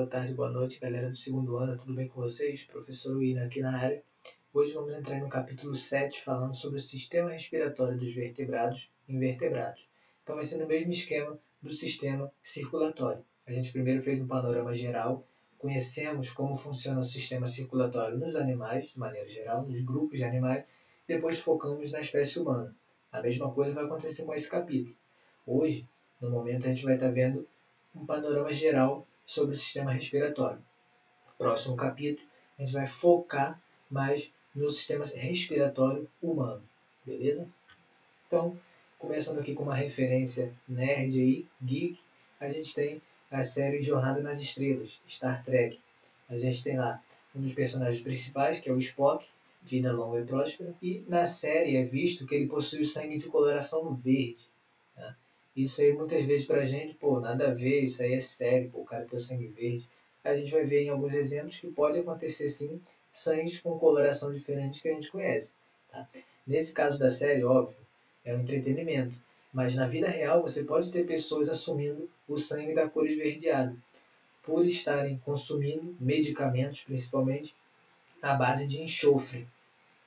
boa tarde, boa noite, galera do segundo ano, tudo bem com vocês? Professor William aqui na área. Hoje vamos entrar no capítulo 7, falando sobre o sistema respiratório dos vertebrados e invertebrados. Então vai ser no mesmo esquema do sistema circulatório. A gente primeiro fez um panorama geral, conhecemos como funciona o sistema circulatório nos animais, de maneira geral, nos grupos de animais, depois focamos na espécie humana. A mesma coisa vai acontecer com esse capítulo. Hoje, no momento, a gente vai estar vendo um panorama geral sobre o sistema respiratório. Próximo capítulo, a gente vai focar mais no sistema respiratório humano, beleza? Então, começando aqui com uma referência nerd aí, geek, a gente tem a série Jornada nas Estrelas, Star Trek. A gente tem lá um dos personagens principais, que é o Spock, vida longa e próspera, e na série é visto que ele possui o sangue de coloração verde. Tá? Isso aí muitas vezes pra gente, pô, nada a ver, isso aí é sério, pô, o cara tem o sangue verde. A gente vai ver em alguns exemplos que pode acontecer sim, sangues com coloração diferente que a gente conhece. Tá? Nesse caso da série, óbvio, é um entretenimento, mas na vida real você pode ter pessoas assumindo o sangue da cor esverdeada, por estarem consumindo medicamentos, principalmente, à base de enxofre.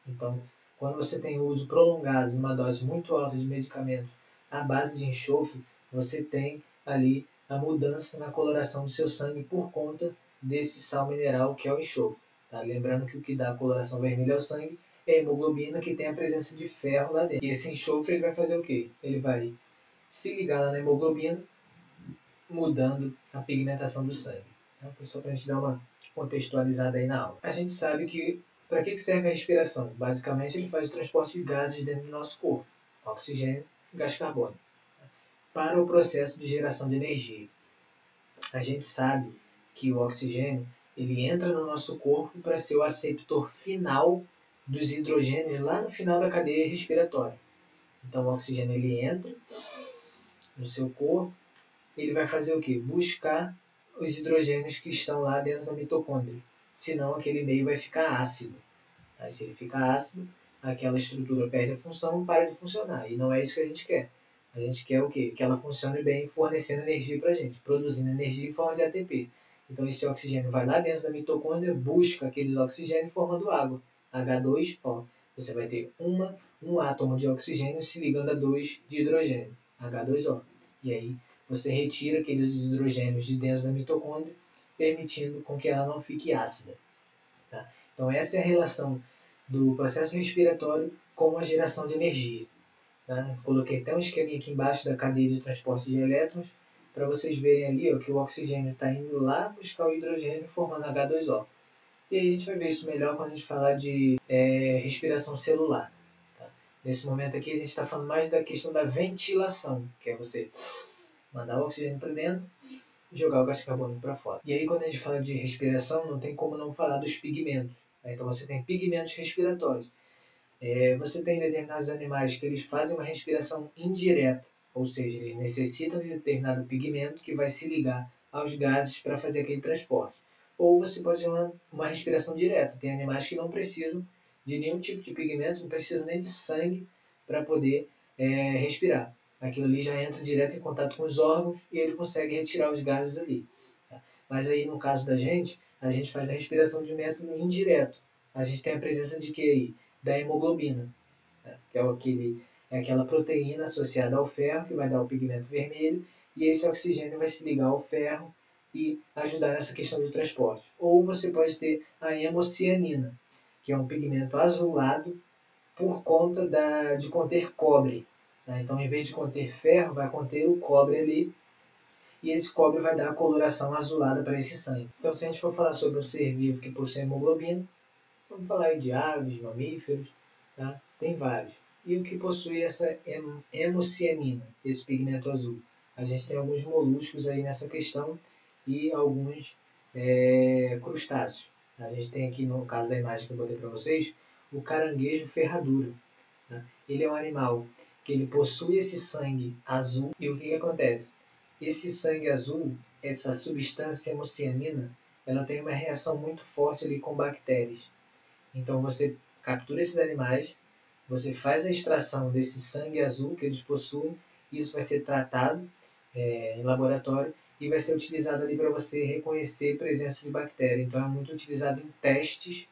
Então, quando você tem o uso prolongado de uma dose muito alta de medicamentos à base de enxofre, você tem ali a mudança na coloração do seu sangue por conta desse sal mineral que é o enxofre. Tá? Lembrando que o que dá a coloração vermelha ao sangue é a hemoglobina, que tem a presença de ferro lá dentro. E esse enxofre ele vai fazer o quê? Ele vai se ligar lá na hemoglobina, mudando a pigmentação do sangue. Tá? Só para a gente dar uma contextualizada aí na aula. A gente sabe que para que serve a respiração? Basicamente, ele faz o transporte de gases dentro do nosso corpo, oxigênio e gás carbônico, para o processo de geração de energia. A gente sabe que o oxigênio ele entra no nosso corpo para ser o aceptor final dos hidrogênios lá no final da cadeia respiratória. Então, o oxigênio ele entra no seu corpo, ele vai fazer o quê? Buscar os hidrogênios que estão lá dentro da mitocôndria. Senão, aquele meio vai ficar ácido. Aí, se ele ficar ácido, aquela estrutura perde a função e para de funcionar. E não é isso que a gente quer. A gente quer o quê? Que ela funcione bem, fornecendo energia para a gente, produzindo energia em forma de ATP. Então, esse oxigênio vai lá dentro da mitocôndria, busca aquele oxigênio formando água, H2O. Você vai ter um átomo de oxigênio se ligando a 2 de hidrogênio, H2O. E aí, você retira aqueles hidrogênios de dentro da mitocôndria, permitindo com que ela não fique ácida. Tá? Então, essa é a relação do processo respiratório com a geração de energia. Tá? Coloquei até um esqueminha aqui embaixo da cadeia de transporte de elétrons, para vocês verem ali ó, que o oxigênio está indo lá buscar o hidrogênio formando H2O. E aí a gente vai ver isso melhor quando a gente falar de respiração celular. Tá? Nesse momento aqui a gente está falando mais da questão da ventilação, que é você mandar o oxigênio para dentro, jogar o gás carbônico para fora. E aí quando a gente fala de respiração, não tem como não falar dos pigmentos. Né? Então você tem pigmentos respiratórios. Você tem determinados animais que eles fazem uma respiração indireta, ou seja, eles necessitam de determinado pigmento que vai se ligar aos gases para fazer aquele transporte. Ou você pode ter uma respiração direta. Tem animais que não precisam de nenhum tipo de pigmento, não precisam nem de sangue para poder respirar. Aquilo ali já entra direto em contato com os órgãos e ele consegue retirar os gases ali. Tá? Mas aí no caso da gente, a gente faz a respiração de método indireto. A gente tem a presença de que aí? Da hemoglobina, tá? Que é aquela proteína associada ao ferro que vai dar o pigmento vermelho e esse oxigênio vai se ligar ao ferro e ajudar nessa questão do transporte. Ou você pode ter a hemocianina, que é um pigmento azulado por conta de conter cobre. Tá? Então, em vez de conter ferro, vai conter o cobre ali e esse cobre vai dar a coloração azulada para esse sangue. Então, se a gente for falar sobre um ser vivo que possui hemoglobina, vamos falar aí de aves, mamíferos, tá? Tem vários. E o que possui essa hemocianina, esse pigmento azul? A gente tem alguns moluscos aí nessa questão e alguns crustáceos. A gente tem aqui, no caso da imagem que eu botei para vocês, o caranguejo ferradura. Tá? Ele é um animal que ele possui esse sangue azul e o que acontece? Esse sangue azul, essa substância hemocianina, ela tem uma reação muito forte ali com bactérias. Então você captura esses animais, você faz a extração desse sangue azul que eles possuem, isso vai ser tratado em laboratório e vai ser utilizado ali para você reconhecer presença de bactéria. Então é muito utilizado em testes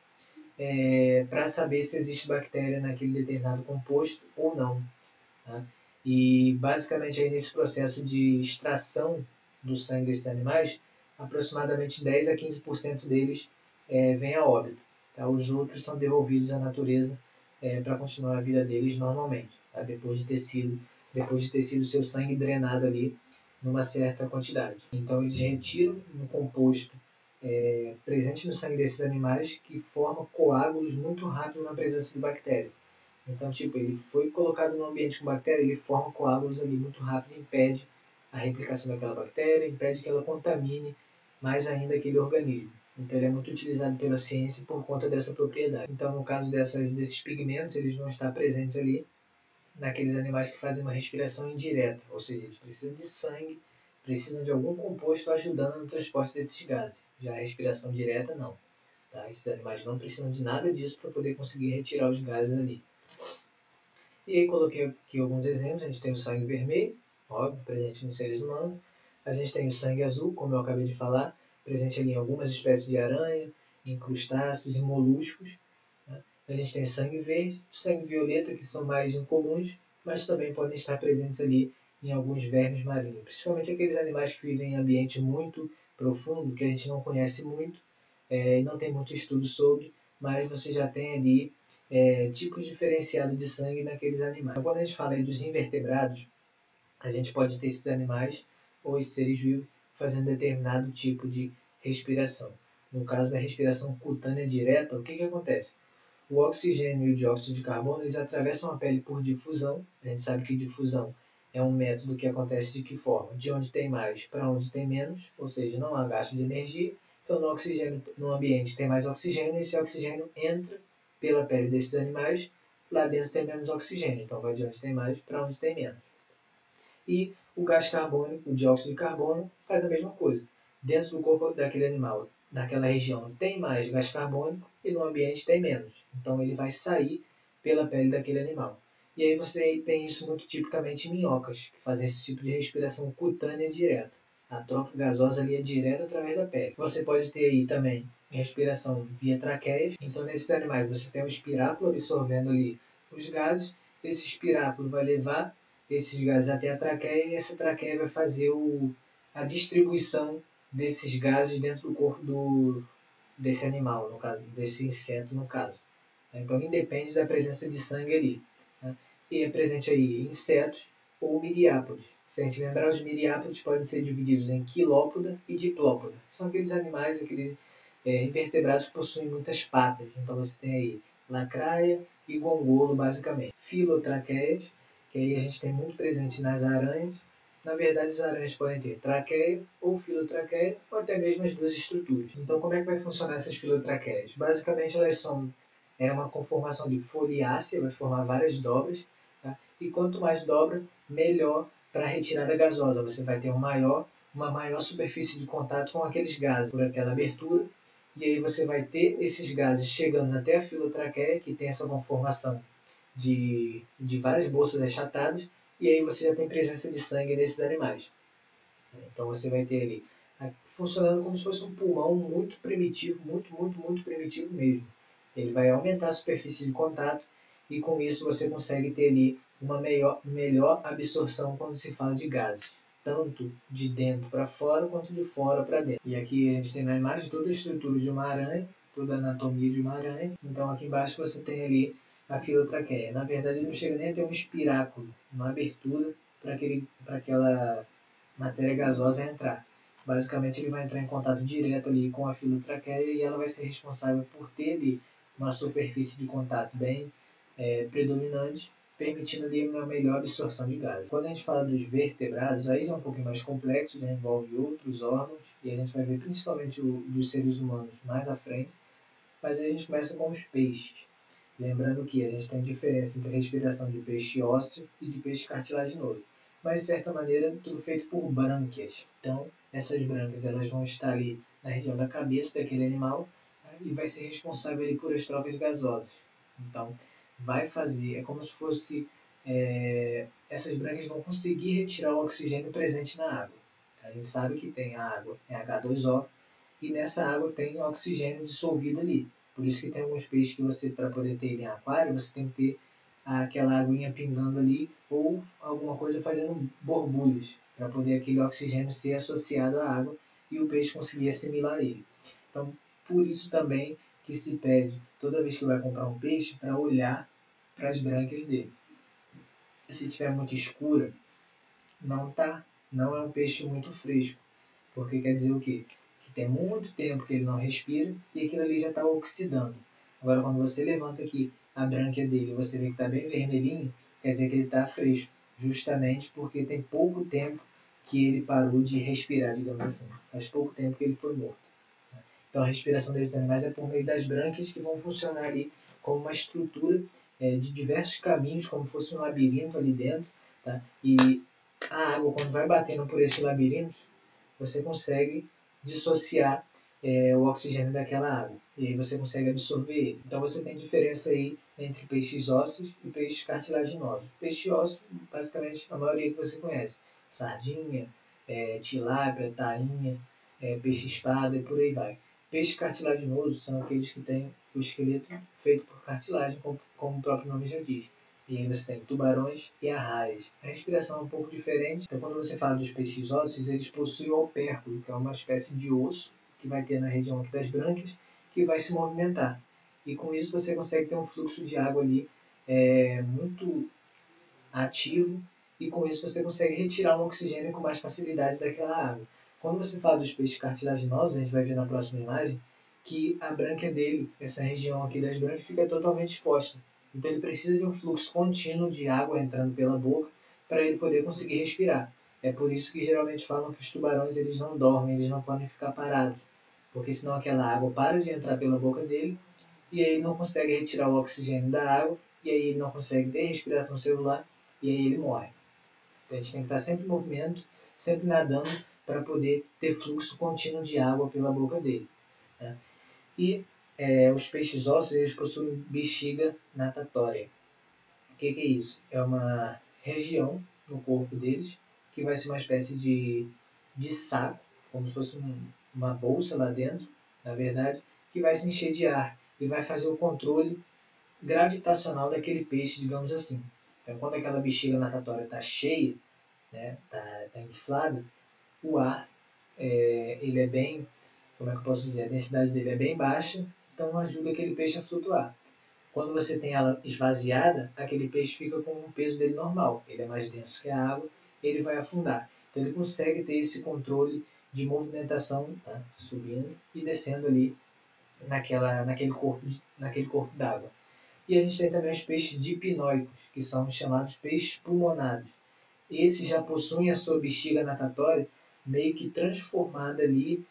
para saber se existe bactéria naquele determinado composto ou não. Tá? E basicamente aí nesse processo de extração do sangue desses animais, aproximadamente 10 a 15% deles vem a óbito. Tá? Os outros são devolvidos à natureza para continuar a vida deles normalmente, tá? depois de ter sido seu sangue drenado ali numa certa quantidade. Então eles retiram um composto presente no sangue desses animais que forma coágulos muito rápido na presença de bactéria. Então, tipo, ele foi colocado no ambiente com bactéria, ele forma coágulos ali muito rápido e impede a replicação daquela bactéria, impede que ela contamine mais ainda aquele organismo. Então, ele é muito utilizado pela ciência por conta dessa propriedade. Então, no caso desses pigmentos, eles vão estar presentes ali naqueles animais que fazem uma respiração indireta, ou seja, eles precisam de sangue, precisam de algum composto ajudando no transporte desses gases. Já a respiração direta, não. Tá? Esses animais não precisam de nada disso para poder conseguir retirar os gases ali. E aí coloquei aqui alguns exemplos. A gente tem o sangue vermelho, óbvio, presente nos seres humanos. A gente tem o sangue azul, como eu acabei de falar, presente ali em algumas espécies de aranha, em crustáceos e moluscos. Né? A gente tem o sangue verde, o sangue violeta, que são mais incomuns, mas também podem estar presentes ali em alguns vermes marinhos, principalmente aqueles animais que vivem em ambiente muito profundo, que a gente não conhece muito e não tem muito estudo sobre, mas você já tem ali tipos diferenciados de sangue naqueles animais. Então, quando a gente fala aí dos invertebrados, a gente pode ter esses animais ou esses seres vivos fazendo determinado tipo de respiração. No caso da respiração cutânea direta, o que acontece? O oxigênio e o dióxido de carbono eles atravessam a pele por difusão. A gente sabe que difusão é um método que acontece de que forma? De onde tem mais para onde tem menos, ou seja, não há gasto de energia. Então, no ambiente tem mais oxigênio e esse oxigênio entra pela pele desses animais. Lá dentro tem menos oxigênio, então vai de onde tem mais para onde tem menos. E o gás carbônico, o dióxido de carbono, faz a mesma coisa. Dentro do corpo daquele animal, naquela região, tem mais gás carbônico e no ambiente tem menos. Então ele vai sair pela pele daquele animal. E aí você tem isso muito tipicamente em minhocas, que fazem esse tipo de respiração cutânea direta. A troca gasosa ali é direta através da pele. Você pode ter aí também respiração via traqueias. Então nesses animais você tem o espiráculo absorvendo ali os gases. Esse espiráculo vai levar esses gases até a traqueia e essa traqueia vai fazer a distribuição desses gases dentro do corpo desse animal, no caso, desse inseto no caso. Então independe da presença de sangue ali. Né? E é presente aí insetos ou miriápodes. Se a gente lembrar, os miriápodes podem ser divididos em quilópoda e diplópoda. São aqueles animais, aqueles invertebrados que possuem muitas patas. Então você tem aí lacraia e gongolo, basicamente. Filotraqueias, que aí a gente tem muito presente nas aranhas. Na verdade, as aranhas podem ter traqueia ou filotraqueia, ou até mesmo as duas estruturas. Então, como é que vai funcionar essas filotraqueias? Basicamente, elas são uma conformação de foliácea, vai formar várias dobras, tá? E quanto mais dobra, melhor para a retirada gasosa. Você vai ter uma maior superfície de contato com aqueles gases por aquela abertura, e aí você vai ter esses gases chegando até a filotraqueia, que tem essa conformação de várias bolsas achatadas, e aí você já tem presença de sangue nesses animais. Então você vai ter ali funcionando como se fosse um pulmão muito primitivo, muito primitivo mesmo. Ele vai aumentar a superfície de contato e com isso você consegue ter ali uma melhor absorção quando se fala de gases, tanto de dentro para fora quanto de fora para dentro. E aqui a gente tem na imagem toda a estrutura de uma aranha, toda a anatomia de uma aranha. Então aqui embaixo você tem ali a filotraqueia. Na verdade ele não chega nem a ter um espiráculo, uma abertura para aquela matéria gasosa entrar. Basicamente ele vai entrar em contato direto ali com a filotraqueia e ela vai ser responsável por ter ali uma superfície de contato bem predominante, permitindo ali uma melhor absorção de gases. Quando a gente fala dos vertebrados, aí já é um pouquinho mais complexo, né? Envolve outros órgãos, e a gente vai ver principalmente dos seres humanos mais à frente, mas aí a gente começa com os peixes. Lembrando que a gente tem diferença entre respiração de peixe ósseo e de peixe cartilaginoso. Mas, de certa maneira, tudo feito por brânquias. Então, essas brânquias elas vão estar ali na região da cabeça daquele animal, né, e vai ser responsável ali por as trocas gasosas. Então, vai fazer, é como se fosse, essas brânquias vão conseguir retirar o oxigênio presente na água. A gente sabe que tem a água, é H2O, e nessa água tem oxigênio dissolvido ali. Por isso que tem alguns peixes que você, para poder ter ele em aquário, você tem que ter aquela aguinha pingando ali ou alguma coisa fazendo borbulhas, para poder aquele oxigênio ser associado à água e o peixe conseguir assimilar ele. Então, por isso também que se pede, toda vez que vai comprar um peixe, para olhar para as brânquias dele. Se estiver muito escura, não é um peixe muito fresco, porque quer dizer o quê? Que tem muito tempo que ele não respira e aquilo ali já está oxidando. Agora, quando você levanta aqui a brânquia dele e você vê que está bem vermelhinho, quer dizer que ele está fresco, justamente porque tem pouco tempo que ele parou de respirar, digamos assim. Faz pouco tempo que ele foi morto. Então, a respiração desses animais é por meio das brânquias que vão funcionar ali como uma estrutura de diversos caminhos, como fosse um labirinto ali dentro. Tá? E a água, quando vai batendo por esse labirinto, você consegue dissociar o oxigênio daquela água. E aí você consegue absorver ele. Então você tem diferença aí entre peixes ósseos e peixes cartilaginosos. Peixe ósseo, basicamente, a maioria que você conhece. Sardinha, tilápia, tainha, peixe-espada e por aí vai. Peixes cartilaginosos são aqueles que têm o esqueleto feito por cartilagem, como o próprio nome já diz. E aí você tem tubarões e arraias. A respiração é um pouco diferente. Então, quando você fala dos peixes ósseos, eles possuem o opérculo, que é uma espécie de osso que vai ter na região aqui das brânquias, que vai se movimentar. E com isso você consegue ter um fluxo de água ali muito ativo, e com isso você consegue retirar um oxigênio com mais facilidade daquela água. Quando você fala dos peixes cartilaginosos, a gente vai ver na próxima imagem, que a brânquia dele, essa região aqui das brânquias, fica totalmente exposta. Então ele precisa de um fluxo contínuo de água entrando pela boca para ele poder conseguir respirar. É por isso que geralmente falam que os tubarões eles não dormem, eles não podem ficar parados, porque senão aquela água para de entrar pela boca dele e aí ele não consegue retirar o oxigênio da água e aí ele não consegue ter respiração celular e aí ele morre. Então a gente tem que estar sempre em movimento, sempre nadando para poder ter fluxo contínuo de água pela boca dele. Né? E os peixes ósseos eles possuem bexiga natatória. O que é isso? É uma região no corpo deles que vai ser uma espécie de saco, como se fosse uma bolsa lá dentro, na verdade, que vai se encher de ar e vai fazer o controle gravitacional daquele peixe, digamos assim. Então, quando aquela bexiga natatória está cheia, né, tá inflado, o ar ele é bem, como é que eu posso dizer, a densidade dele é bem baixa, então ajuda aquele peixe a flutuar. Quando você tem ela esvaziada, aquele peixe fica com o peso dele normal, ele é mais denso que a água, ele vai afundar. Então ele consegue ter esse controle de movimentação, tá? Subindo e descendo ali naquele corpo d'água. E a gente tem também os peixes dipnóicos, que são chamados peixes pulmonares. Esses já possuem a sua bexiga natatória meio que transformada ali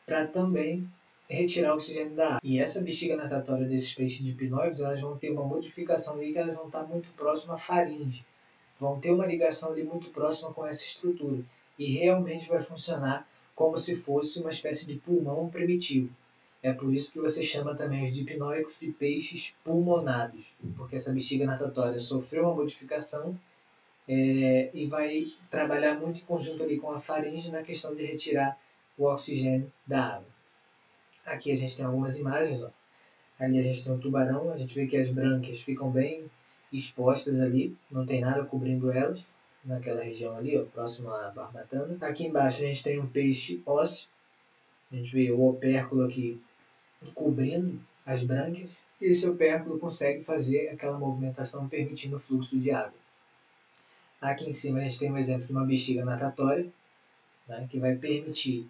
para também retirar o oxigênio da água. E essa bexiga natatória desses peixes dipnóicos, elas vão ter uma modificação ali que elas vão estar muito próximas à faringe. Vão ter uma ligação ali muito próxima com essa estrutura. E realmente vai funcionar como se fosse uma espécie de pulmão primitivo. É por isso que você chama também os dipnóicos de peixes pulmonados, porque essa bexiga natatória sofreu uma modificação e vai trabalhar muito em conjunto ali com a faringe na questão de retirar o oxigênio da água. Aqui a gente tem algumas imagens, ó. Ali a gente tem um tubarão, a gente vê que as brânquias ficam bem expostas ali, não tem nada cobrindo elas, naquela região ali, ó, próximo à barbatana. Aqui embaixo a gente tem um peixe ósseo, a gente vê o opérculo aqui cobrindo as brânquias, e esse opérculo consegue fazer aquela movimentação permitindo o fluxo de água. Aqui em cima a gente tem um exemplo de uma bexiga natatória, né, que vai permitir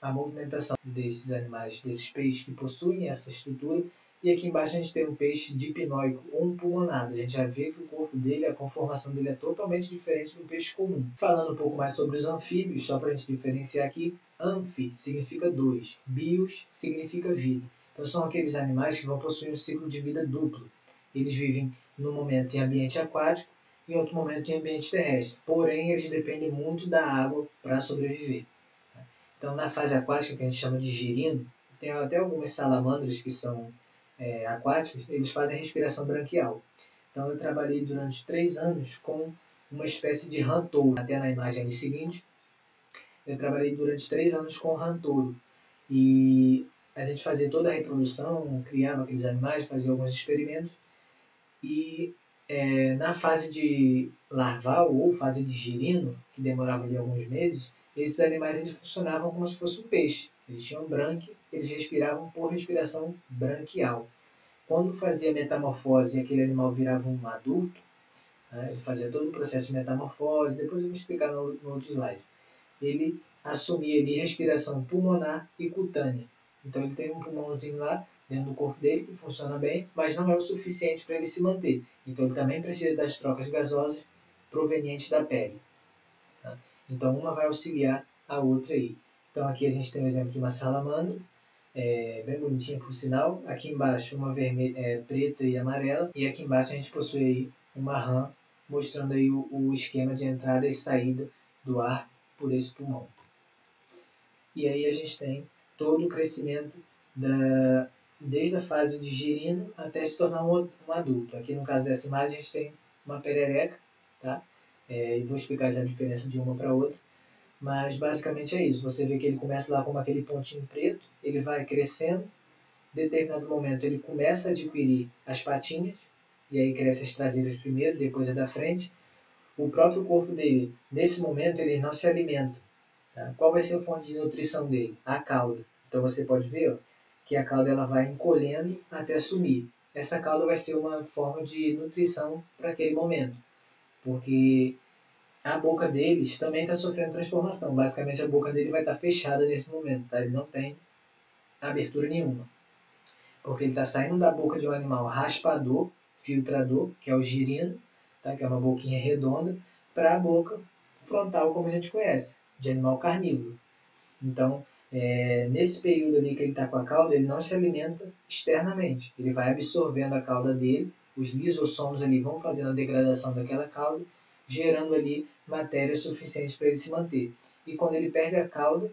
a movimentação desses animais, desses peixes que possuem essa estrutura. E aqui embaixo a gente tem um peixe dipnóico ou um pulmonado. A gente já vê que o corpo dele, a conformação dele é totalmente diferente do peixe comum. Falando um pouco mais sobre os anfíbios, só para a gente diferenciar aqui, anfi significa dois, bios significa vida. Então são aqueles animais que vão possuir um ciclo de vida duplo. Eles vivem no momento em ambiente aquático e em outro momento em ambiente terrestre. Porém, eles dependem muito da água para sobreviver. Então, na fase aquática, que a gente chama de girino, tem até algumas salamandras que são aquáticas, eles fazem respiração branquial. Então, eu trabalhei durante 3 anos com uma espécie de rã touro. Até na imagem ali seguinte, eu trabalhei durante 3 anos com rã touro. E a gente fazia toda a reprodução, criava aqueles animais, fazia alguns experimentos. E na fase de larval ou fase de girino, que demorava ali alguns meses, esses animais eles funcionavam como se fosse um peixe. Eles tinham branquia, eles respiravam por respiração branquial. Quando fazia metamorfose e aquele animal virava um adulto, né, ele fazia todo o processo de metamorfose, depois eu vou explicar no outro slide. Ele assumia ali respiração pulmonar e cutânea. Então ele tem um pulmãozinho lá dentro do corpo dele que funciona bem, mas não é o suficiente para ele se manter. Então ele também precisa das trocas gasosas provenientes da pele. Tá? Então uma vai auxiliar a outra aí. Então aqui a gente tem o exemplo de uma salamandra, bem bonitinha por sinal. Aqui embaixo uma preta e amarela. E aqui embaixo a gente possui aí uma rã, mostrando aí o esquema de entrada e saída do ar por esse pulmão. E aí a gente tem todo o crescimento desde a fase de girino até se tornar um adulto. Aqui no caso dessa imagem a gente tem uma perereca, tá? E vou explicar já a diferença de uma para outra. Mas basicamente é isso. Você vê que ele começa lá como aquele pontinho preto, ele vai crescendo, em determinado momento ele começa a adquirir as patinhas, e aí cresce as traseiras primeiro, depois a da frente. O próprio corpo dele, nesse momento, ele não se alimenta. Tá? Qual vai ser a fonte de nutrição dele? A cauda. Então você pode ver que a cauda ela vai encolhendo até sumir. Essa cauda vai ser uma forma de nutrição para aquele momento, porque a boca deles também está sofrendo transformação. Basicamente a boca dele vai estar fechada nesse momento, tá? Ele não tem abertura nenhuma, porque ele está saindo da boca de um animal raspador, filtrador, que é o girino, tá? Que é uma boquinha redonda, para a boca frontal, como a gente conhece, de animal carnívoro. Então, nesse período ali que ele está com a cauda, ele não se alimenta externamente. Ele vai absorvendo a cauda dele, os lisossomos ali vão fazendo a degradação daquela cauda, gerando ali matéria suficiente para ele se manter. E quando ele perde a cauda,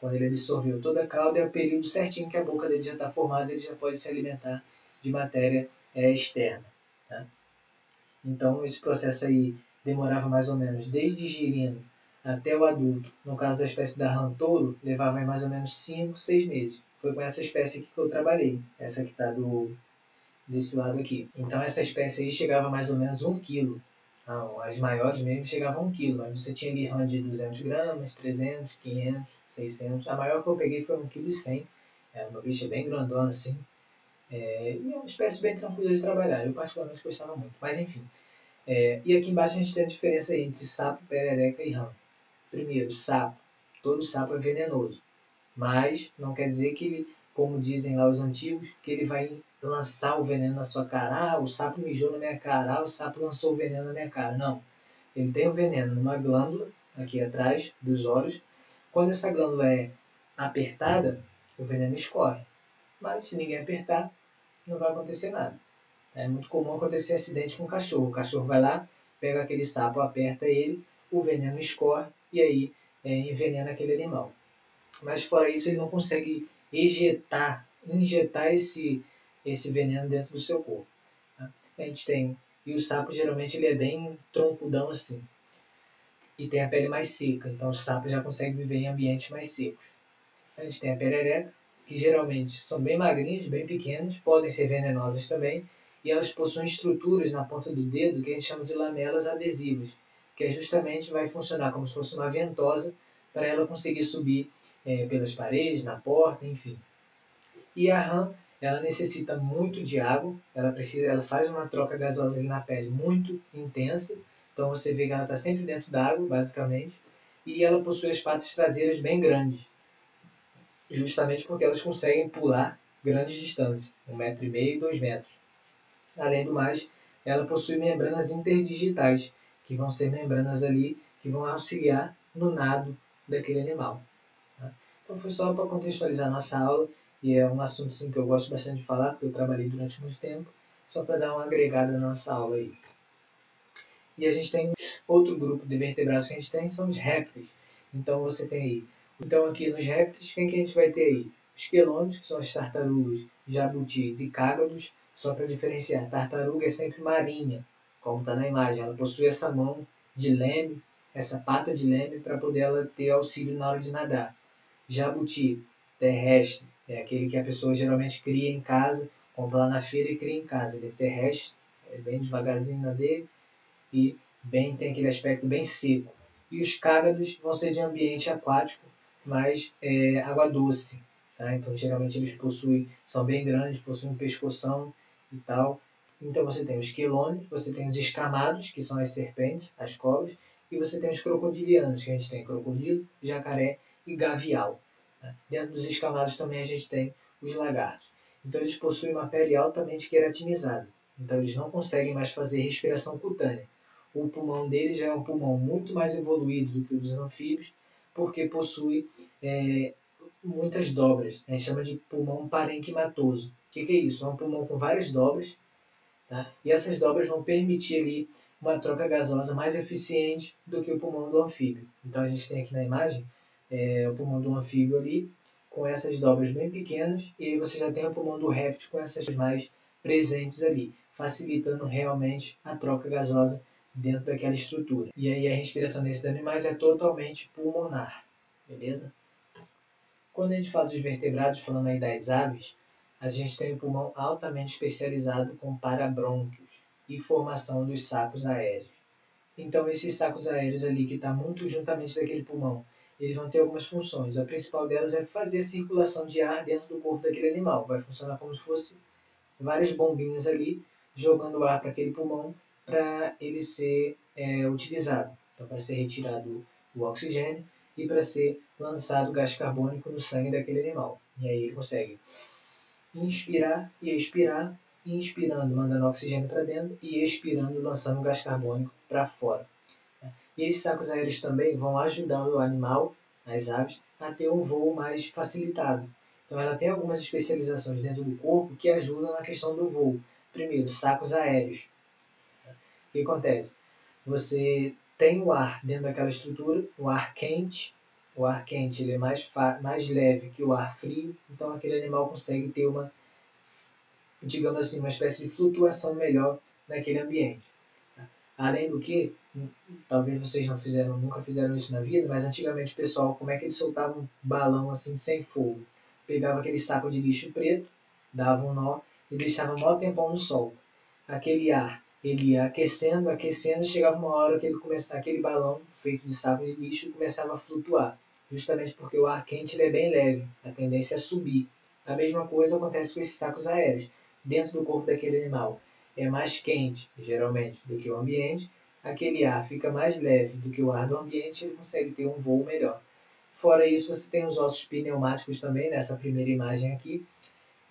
quando ele absorveu toda a cauda, é o período certinho que a boca dele já está formada, ele já pode se alimentar de matéria externa. Tá? Então, esse processo aí demorava mais ou menos desde girino até o adulto. No caso da espécie da rã touro, levava mais ou menos 5, 6 meses. Foi com essa espécie aqui que eu trabalhei, essa que está desse lado aqui. Então, essa espécie aí chegava mais ou menos 1 kg. As maiores mesmo chegavam a 1 kg, mas você tinha ali rã de 200 gramas, 300, 500, 600. A maior que eu peguei foi 1,1 kg. É uma bicha bem grandona assim. E é uma espécie bem tranquila de trabalhar. Eu particularmente gostava muito. Mas enfim. E aqui embaixo a gente tem a diferença aí entre sapo, perereca e rã. Primeiro, sapo. Todo sapo é venenoso. Mas não quer dizer que, como dizem lá os antigos, que ele vai lançar o veneno na sua cara. O sapo mijou na minha cara. O sapo lançou o veneno na minha cara. Não. Ele tem o veneno numa glândula, aqui atrás dos olhos. Quando essa glândula é apertada, o veneno escorre. Mas se ninguém apertar, não vai acontecer nada. É muito comum acontecer acidente com o cachorro. O cachorro vai lá, pega aquele sapo, aperta ele, o veneno escorre e aí envenena aquele animal. Mas fora isso, ele não consegue injetar esse veneno dentro do seu corpo. Tá? A gente tem, e o sapo geralmente ele é bem troncudão assim, e tem a pele mais seca, então os sapos já conseguem viver em ambientes mais secos. A gente tem a perereca, que geralmente são bem magrinhas, bem pequenas, podem ser venenosas também, e elas possuem estruturas na ponta do dedo que a gente chama de lamelas adesivas, que justamente vai funcionar como se fosse uma ventosa para ela conseguir subir pelas paredes, na porta, enfim. E a rã, ela necessita muito de água, ela faz uma troca gasosa ali na pele muito intensa, então você vê que ela está sempre dentro da água, basicamente, e ela possui as patas traseiras bem grandes, justamente porque elas conseguem pular grandes distâncias, 1,5 m, 2 metros. Além do mais, ela possui membranas interdigitais, que vão ser membranas ali que vão auxiliar no nado daquele animal. Tá? Então foi só para contextualizar a nossa aula, e é um assunto assim, que eu gosto bastante de falar, porque eu trabalhei durante muito tempo, só para dar uma agregada na nossa aula aí. E a gente tem outro grupo de vertebrados que a gente tem, são os répteis. Então você tem aí. Então aqui nos répteis, quem que a gente vai ter aí? Os quelônios, que são as tartarugas, jabutis e cágados, só para diferenciar. Tartaruga é sempre marinha, como está na imagem. Ela possui essa mão de leme, essa pata de leme, para poder ela ter auxílio na hora de nadar. Jabuti terrestre é aquele que a pessoa geralmente cria em casa, compra lá na feira e cria em casa. Ele é terrestre, é bem devagarzinho na dele e tem aquele aspecto bem seco. E os cágados vão ser de ambiente aquático, mas água doce. Tá? Então, geralmente eles são bem grandes, possuem um pescoção e tal. Então, você tem os quelônios, você tem os escamados, que são as serpentes, as cobras, e você tem os crocodilianos, que a gente tem crocodilo, jacaré e gavial. Tá? Dentro dos escamados também a gente tem os lagartos. Então, eles possuem uma pele altamente queratinizada. Então, eles não conseguem mais fazer respiração cutânea. O pulmão deles já é um pulmão muito mais evoluído do que o dos anfíbios, porque possui muitas dobras. A gente chama de pulmão parenquimatoso. O que é isso? É um pulmão com várias dobras, tá? E essas dobras vão permitir ali uma troca gasosa mais eficiente do que o pulmão do anfíbio. Então a gente tem aqui na imagem o pulmão do anfíbio ali, com essas dobras bem pequenas, e aí você já tem o pulmão do réptil com essas mais presentes ali, facilitando realmente a troca gasosa dentro daquela estrutura. E aí a respiração desses animais é totalmente pulmonar, beleza? Quando a gente fala dos vertebrados, falando aí das aves, a gente tem o pulmão altamente especializado com parabrônquios e formação dos sacos aéreos. Então esses sacos aéreos ali que estão muito juntamente daquele pulmão, eles vão ter algumas funções. A principal delas é fazer a circulação de ar dentro do corpo daquele animal. Vai funcionar como se fosse várias bombinhas ali, jogando ar para aquele pulmão para ele ser utilizado. Então, para ser retirado o oxigênio e para ser lançado o gás carbônico no sangue daquele animal. E aí ele consegue inspirar e expirar, inspirando, mandando oxigênio para dentro e expirando, lançando o gás carbônico para fora. E esses sacos aéreos também vão ajudar o animal, as aves, a ter um voo mais facilitado. Então ela tem algumas especializações dentro do corpo que ajudam na questão do voo. Primeiro, sacos aéreos. O que acontece? Você tem o ar dentro daquela estrutura, o ar quente. O ar quente ele é mais leve que o ar frio, então aquele animal consegue ter digamos assim, uma espécie de flutuação melhor naquele ambiente. Além do que, talvez vocês nunca fizeram isso na vida, mas antigamente o pessoal, como é que eles soltavam um balão assim sem fogo? Pegava aquele saco de lixo preto, dava um nó e deixava um maior tempão no sol. Aquele ar, ele ia aquecendo, aquecendo, chegava uma hora que aquele balão feito de saco de lixo começava a flutuar, justamente porque o ar quente ele é bem leve, a tendência é subir. A mesma coisa acontece com esses sacos aéreos. Dentro do corpo daquele animal é mais quente, geralmente, do que o ambiente, aquele ar fica mais leve do que o ar do ambiente e ele consegue ter um voo melhor. Fora isso, você tem os ossos pneumáticos também, nessa primeira imagem aqui,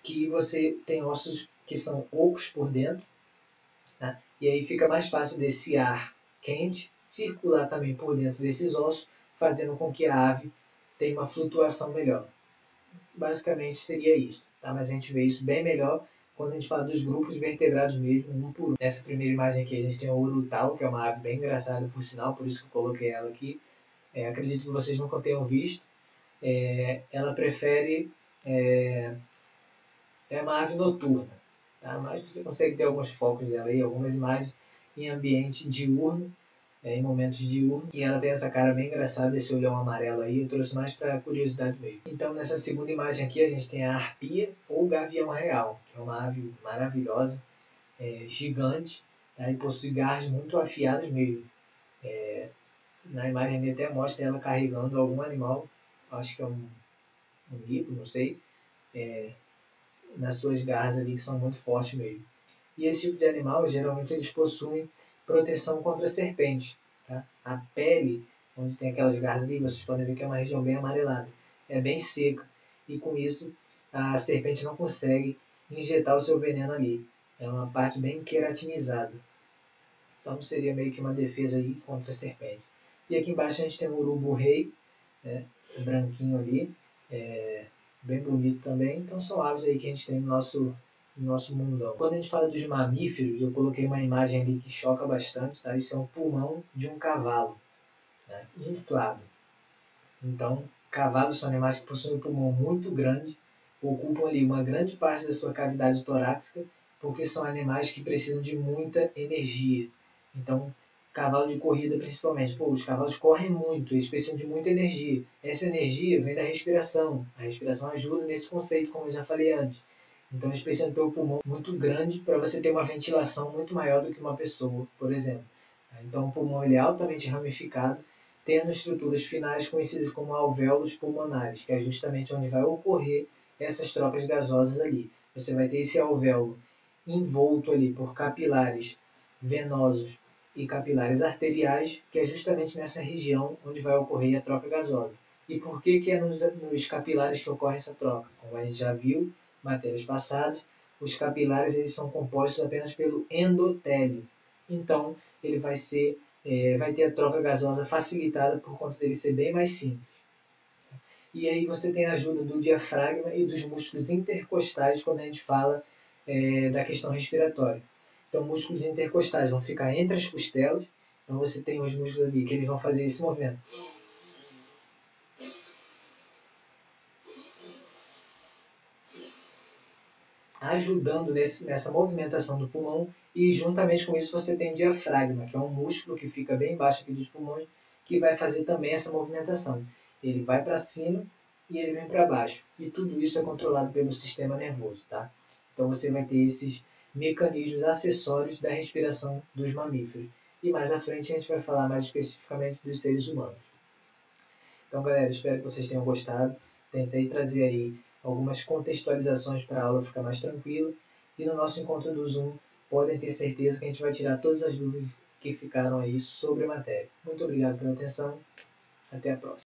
que você tem ossos que são ocos por dentro, tá? E aí fica mais fácil desse ar quente circular também por dentro desses ossos, fazendo com que a ave tenha uma flutuação melhor. Basicamente seria isso, tá? Mas a gente vê isso bem melhor quando a gente fala dos grupos vertebrados mesmo, um por um. Nessa primeira imagem aqui a gente tem o urutau, que é uma ave bem engraçada por sinal, por isso que eu coloquei ela aqui. Acredito que vocês nunca tenham visto. Ela prefere... é uma ave noturna, tá? Mas você consegue ter alguns focos dela aí, algumas imagens em ambiente diurno, em momentos diurnos, e ela tem essa cara bem engraçada, esse olhão amarelo aí, eu trouxe mais para curiosidade mesmo. Então nessa segunda imagem aqui a gente tem a arpia ou gavião real, que é uma ave maravilhosa, gigante, tá? E possui garras muito afiadas mesmo. Na imagem ali até mostra ela carregando algum animal, acho que é um mico, não sei, nas suas garras ali que são muito fortes mesmo. E esse tipo de animal, geralmente, eles possuem proteção contra serpentes. Tá? A pele, onde tem aquelas garras ali, vocês podem ver que é uma região bem amarelada. É bem seca. E com isso, a serpente não consegue injetar o seu veneno ali. É uma parte bem queratinizada. Então seria meio que uma defesa aí contra a serpente. E aqui embaixo a gente tem o urubu-rei, né? Branquinho ali. Bem bonito também. Então são aves aí que a gente tem no nosso mundão. Quando a gente fala dos mamíferos, eu coloquei uma imagem ali que choca bastante, tá? Isso é um pulmão de um cavalo, né? Inflado. Então, cavalos são animais que possuem um pulmão muito grande, ocupam ali uma grande parte da sua cavidade torácica, porque são animais que precisam de muita energia. Então, cavalo de corrida principalmente. Pô, os cavalos correm muito, eles precisam de muita energia. Essa energia vem da respiração. A respiração ajuda nesse conceito, como eu já falei antes. Então eles precisam ter o pulmão muito grande para você ter uma ventilação muito maior do que uma pessoa, por exemplo. Então o pulmão ele é altamente ramificado, tendo estruturas finais conhecidas como alvéolos pulmonares, que é justamente onde vai ocorrer essas trocas gasosas ali. Você vai ter esse alvéolo envolto ali por capilares venosos e capilares arteriais, que é justamente nessa região onde vai ocorrer a troca gasosa. E por que é nos capilares que ocorre essa troca? Como a gente já viu em matérias passadas, os capilares eles são compostos apenas pelo endotélio. Então, ele vai ter a troca gasosa facilitada por conta dele ser bem mais simples. E aí você tem a ajuda do diafragma e dos músculos intercostais quando a gente fala da questão respiratória. Então, músculos intercostais vão ficar entre as costelas. Então, você tem os músculos ali que eles vão fazer esse movimento. Ajudando nessa movimentação do pulmão, e juntamente com isso você tem o diafragma, que é um músculo que fica bem embaixo aqui dos pulmões, que vai fazer também essa movimentação. Ele vai para cima e ele vem para baixo. E tudo isso é controlado pelo sistema nervoso, tá? Então você vai ter esses mecanismos acessórios da respiração dos mamíferos. E mais à frente a gente vai falar mais especificamente dos seres humanos. Então, galera, espero que vocês tenham gostado. Tentei trazer aí algumas contextualizações para a aula ficar mais tranquila. E no nosso encontro do Zoom, podem ter certeza que a gente vai tirar todas as dúvidas que ficaram aí sobre a matéria. Muito obrigado pela atenção. Até a próxima.